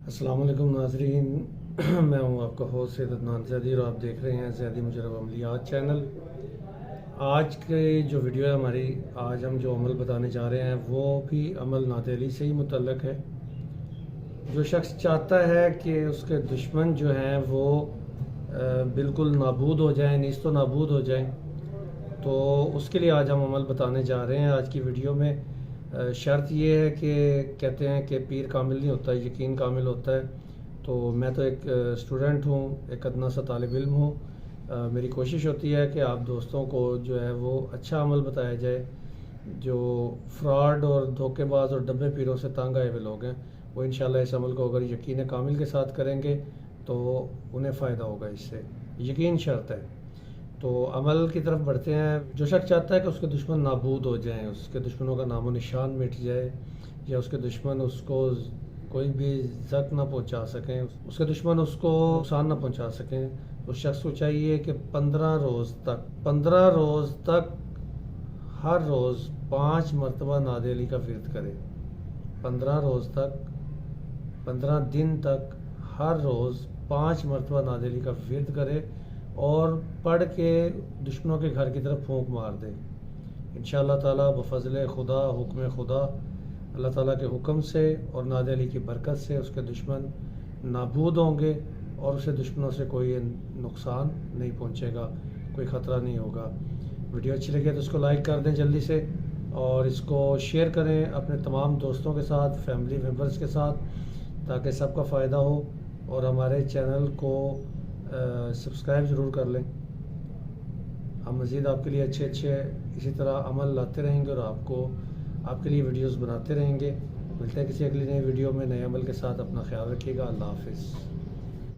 السلام علیکم ناظرین، میں ہوں آپ کا ہوسٹ سید عدنان زیدی اور آپ دیکھ رہے ہیں زیدی مجرب عملیات چینل۔ آج کے جو ویڈیو ہے ہماری، آج ہم جو عمل بتانے جا رہے ہیں وہ بھی عمل نادیلی سے ہی متعلق ہے۔ جو شخص چاہتا ہے کہ اس کے دشمن جو ہیں وہ بالکل نابود ہو جائیں، نیست و نابود ہو جائیں، تو اس کے لیے آج ہم عمل بتانے جا رہے ہیں آج کی ویڈیو میں۔ شرط یہ ہے کہ کہتے ہیں کہ پیر کامل نہیں ہوتا، یقین کامل ہوتا ہے۔ تو میں تو ایک اسٹوڈنٹ ہوں، ایک ادنا سا طالب علم ہوں۔ میری کوشش ہوتی ہے کہ آپ دوستوں کو جو ہے وہ اچھا عمل بتایا جائے۔ جو فراڈ اور دھوکے باز اور ڈبے پیروں سے تنگ آئے ہوئے لوگ ہیں، وہ انشاءاللہ اس عمل کو اگر یقین کامل کے ساتھ کریں گے تو انہیں فائدہ ہوگا اس سے، یقین شرط ہے۔ تو عمل کی طرف بڑھتے ہیں۔ جو شخص چاہتا ہے کہ اس کے دشمن نابود ہو جائیں، اس کے دشمنوں کا نام و نشان مٹ جائے، یا اس کے دشمن اس کو کوئی بھی زخم نہ پہنچا سکیں، اس کے دشمن اس کو نقصان نہ پہنچا سکیں، اس شخص کو چاہیے کہ 15 روز تک ہر روز 5 مرتبہ نادیلی کا ورد کرے۔ 15 روز تک، 15 دن تک ہر روز 5 مرتبہ نادیلی کا ورد کرے اور پڑھ کے دشمنوں کے گھر کی طرف پھونک مار دے۔ انشاءاللہ تعالیٰ بفضل خدا، حکم خدا، اللہ تعالیٰ کے حکم سے اور نادیلی کی برکت سے اس کے دشمن نابود ہوں گے اور اسے دشمنوں سے کوئی نقصان نہیں پہنچے گا، کوئی خطرہ نہیں ہوگا۔ ویڈیو اچھی لگے تو اس کو لائک کر دیں جلدی سے، اور اس کو شیئر کریں اپنے تمام دوستوں کے ساتھ، فیملی ممبرز کے ساتھ، تاکہ سب کا فائدہ ہو، اور ہمارے چینل کو سبسکرائب ضرور کر لیں۔ ہم مزید آپ کے لیے اچھے اسی طرح عمل لاتے رہیں گے اور آپ کے لیے ویڈیوز بناتے رہیں گے۔ ملتے ہیں کسی اگلی نئی ویڈیو میں نئے عمل کے ساتھ۔ اپنا خیال رکھیے گا۔ اللہ حافظ۔